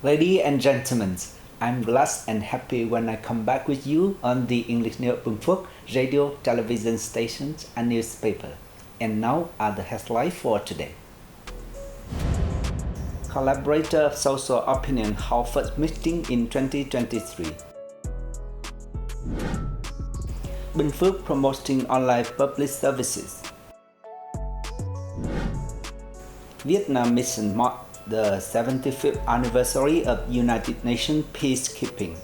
Ladies and gentlemen, I'm glad and happy when I come back with you on the English News Bình Phước radio, television stations and newspaper. And now are the headlines for today. Collaborator of Social Opinion held first meeting in 2023. Bình Phước promoting online public services. Vietnam mission marked the 75th anniversary of United Nations peacekeeping.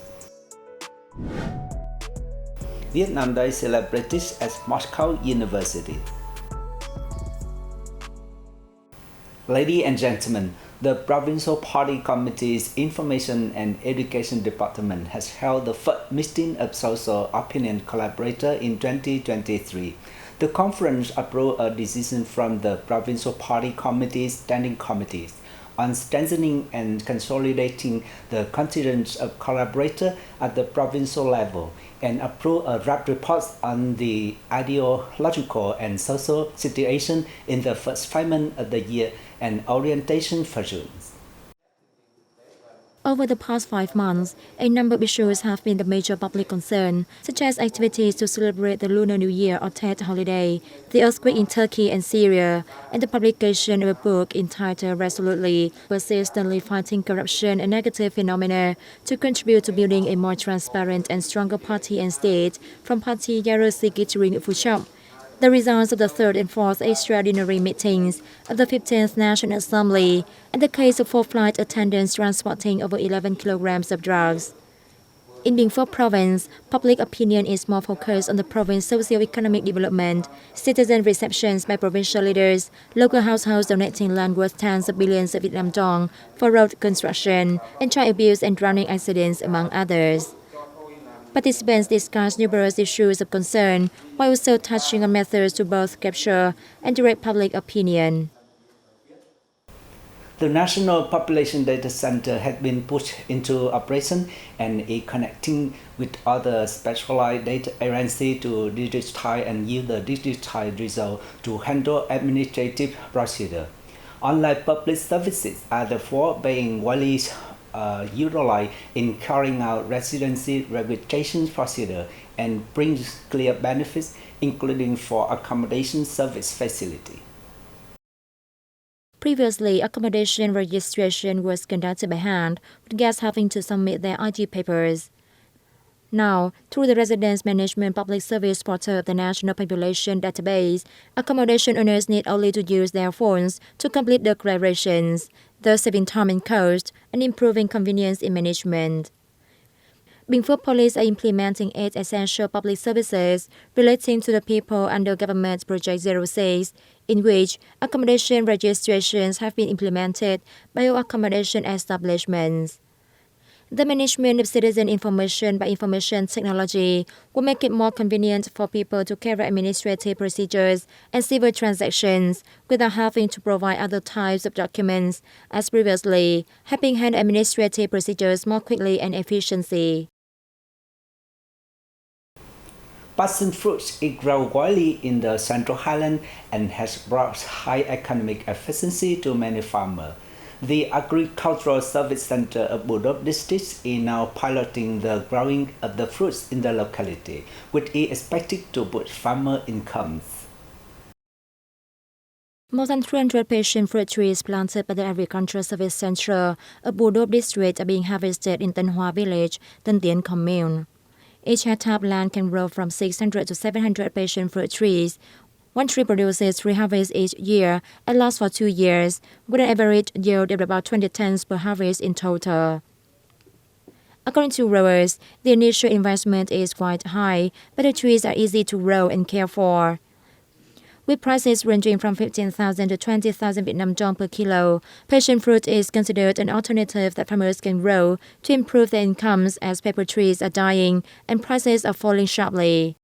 Vietnam Day celebrated at Moscow University. Ladies and gentlemen, the Provincial Party Committee's Information and Education Department has held the first meeting of Social Opinion Collaborator in 2023. The conference approved a decision from the Provincial Party Committee's Standing Committees on strengthening and consolidating the constituents of collaborator at the provincial level and approve a draft report on the ideological and social situation in the first 5 months of the year and orientation for June. Over the past 5 months, a number of issues have been the major public concern, such as activities to celebrate the Lunar New Year or Tet holiday, the earthquake in Turkey and Syria, and the publication of a book entitled Resolutely, Persistently Fighting Corruption and Negative Phenomena to contribute to building a more transparent and stronger party and state from Party Yarosi Phú Trọng. The results of the third and fourth extraordinary meetings of the 15th National Assembly and the case of 4 flight attendants transporting over 11 kilograms of drugs. In Bình Phước province, public opinion is more focused on the province's socio-economic development, citizen receptions by provincial leaders, local households donating land worth tens of billions of Vietnam dong for road construction, and child abuse and drowning accidents, among others. Participants discussed numerous issues of concern, while also touching on methods to both capture and direct public opinion. The National Population Data Center has been put into operation and is connecting with other specialized data agencies to digitize and use the digitized result to handle administrative procedure. Online public services are therefore being widely utilized in carrying out residency registration procedure and brings clear benefits, including for accommodation service facility. Previously, accommodation registration was conducted by hand, with guests having to submit their ID papers. Now, through the Residence Management Public Service portal of the National Population Database, accommodation owners need only to use their phones to complete declarations, thus saving time and cost and improving convenience in management. Bình Phước Police are implementing 8 essential public services relating to the people under Government Project 06, in which accommodation registrations have been implemented by all accommodation establishments. The management of citizen information by information technology will make it more convenient for people to carry administrative procedures and civil transactions without having to provide other types of documents as previously, helping handle administrative procedures more quickly and efficiently. Passion fruits grow widely in the Central Highlands and has brought high economic efficiency to many farmers. The Agricultural Service Center of Bù Đốp District is now piloting the growing of the fruits in the locality, which is expected to boost farmer incomes. More than 300 passion fruit trees planted by the Agricultural Service Center of Bù Đốp District are being harvested in Tân Hoa Village, Tân Tiến Commune. Each hectare of land can grow from 600 to 700 passion fruit trees. One tree produces 3 harvests each year and lasts for 2 years, with an average yield of about 20 tons per harvest in total. According to growers, the initial investment is quite high, but the trees are easy to grow and care for. With prices ranging from 15,000 to 20,000 Vietnam dong per kilo, passion fruit is considered an alternative that farmers can grow to improve their incomes as paper trees are dying and prices are falling sharply.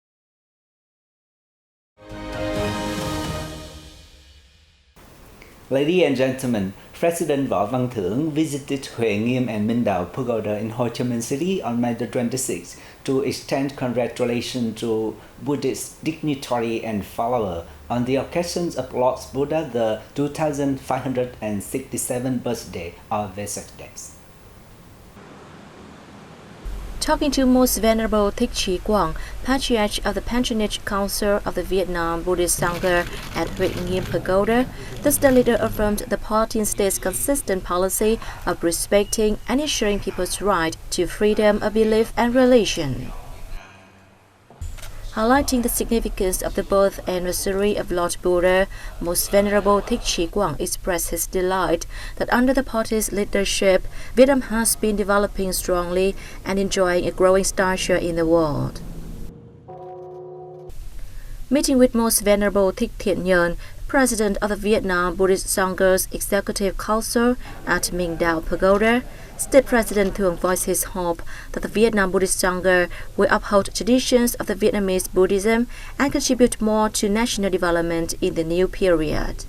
Ladies and gentlemen, President Võ Văn Thưởng visited Huệ Nghiêm and Minh Đạo Pagoda in Ho Chi Minh City on May the 26th to extend congratulations to Buddhist dignitary and follower on the occasion of Lord Buddha the 2567th birthday or Vesak days. Talking to Most Venerable Thích Trí Quảng, Patriarch of the Patronage Council of the Vietnam Buddhist Sangha at Huệ Nghiêm Pagoda, the state leader affirmed the party and state's consistent policy of respecting and ensuring people's right to freedom of belief and religion. Highlighting the significance of the birth anniversary of Lord Buddha, Most Venerable Thích Trí Quảng expressed his delight that under the party's leadership, Vietnam has been developing strongly and enjoying a growing stature in the world. Meeting with Most Venerable Thích Thiện Nhân, President of the Vietnam Buddhist Sangha's Executive Council at Minh Dao Pagoda, State President Thuong voiced his hope that the Vietnam Buddhist Sangha will uphold traditions of the Vietnamese Buddhism and contribute more to national development in the new period.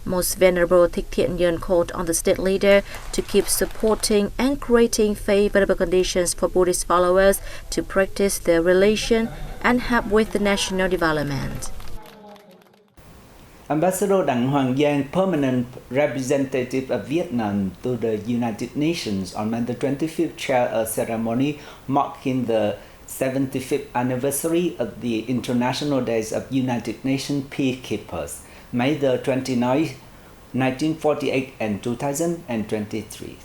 Most Venerable Thích Thiện Nhân called on the state leader to keep supporting and creating favorable conditions for Buddhist followers to practice their religion and help with the national development. Ambassador Đặng Hoàng Giang, permanent representative of Vietnam to the United Nations, on May the 25th chaired a ceremony marking the 75th anniversary of the International Days of United Nations Peacekeepers, May the 29th, 1948 and 2023.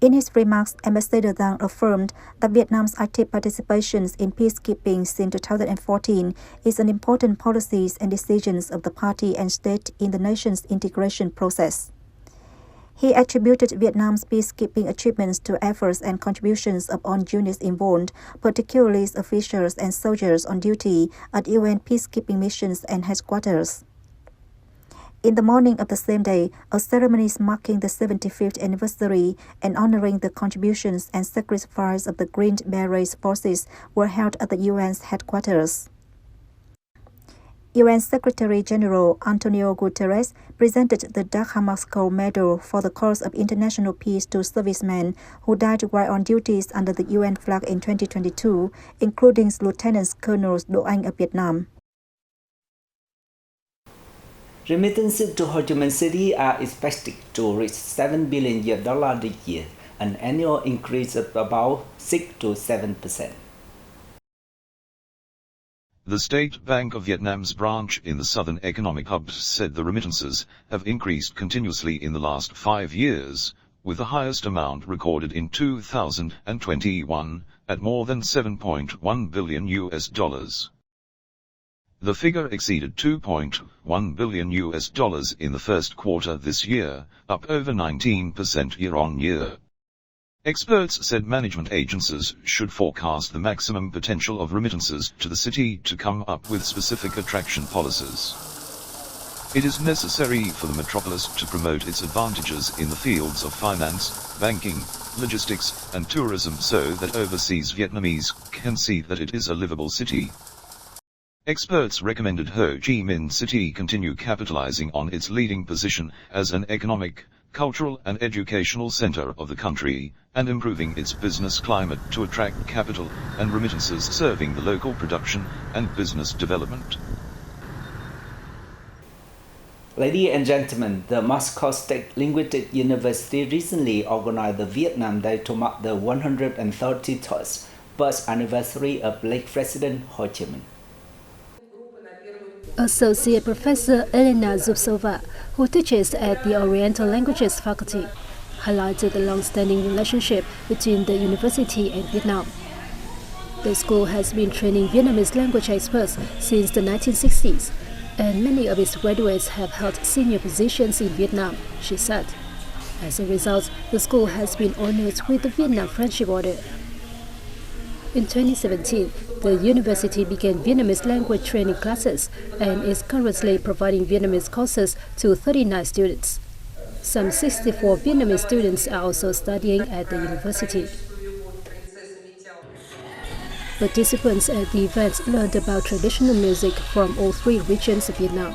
In his remarks, Ambassador Đặng affirmed that Vietnam's active participation in peacekeeping since 2014 is an important policies and decisions of the party and state in the nation's integration process. He attributed Vietnam's peacekeeping achievements to efforts and contributions of all units involved, particularly officials and soldiers on duty at UN peacekeeping missions and headquarters. In the morning of the same day, a ceremony marking the 75th anniversary and honoring the contributions and sacrifice of the Green Berets forces were held at the UN's headquarters. UN Secretary-General Antonio Guterres presented the Dag Hammarskjöld Medal for the cause of international peace to servicemen who died while on duties under the UN flag in 2022, including Lieutenant Colonel Đỗ Anh of Vietnam. Remittances to Ho Chi Minh City are expected to reach $7 billion this year, an annual increase of about 6 to 7%. The State Bank of Vietnam's branch in the Southern Economic Hub said the remittances have increased continuously in the last 5 years, with the highest amount recorded in 2021 at more than $7.1 billion. The figure exceeded $2.1 billion in the first quarter this year, up over 19% year-on-year. Experts said management agencies should forecast the maximum potential of remittances to the city to come up with specific attraction policies. It is necessary for the metropolis to promote its advantages in the fields of finance, banking, logistics, and tourism so that overseas Vietnamese can see that it is a livable city. Experts recommended Ho Chi Minh City continue capitalizing on its leading position as an economic, cultural and educational center of the country, and improving its business climate to attract capital and remittances serving the local production and business development. Ladies and gentlemen, the Moscow State Linguistic University recently organized the Vietnam Day to mark the 133rd birth anniversary of late President Ho Chi Minh. Associate Professor Elena Zubsova, who teaches at the Oriental Languages Faculty, highlighted the long-standing relationship between the university and Vietnam. The school has been training Vietnamese language experts since the 1960s, and many of its graduates have held senior positions in Vietnam, she said. As a result, the school has been honored with the Vietnam Friendship Order. In 2017, the university began Vietnamese language training classes and is currently providing Vietnamese courses to 39 students. Some 64 Vietnamese students are also studying at the university. Participants at the events learned about traditional music from all 3 regions of Vietnam.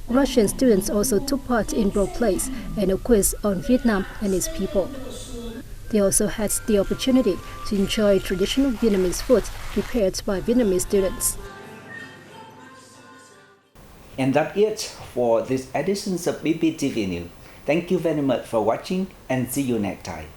Russian students also took part in role plays and a quiz on Vietnam and its people. They also had the opportunity to enjoy traditional Vietnamese food prepared by Vietnamese students. And that's it for this edition of BPTV News. Thank you very much for watching and see you next time.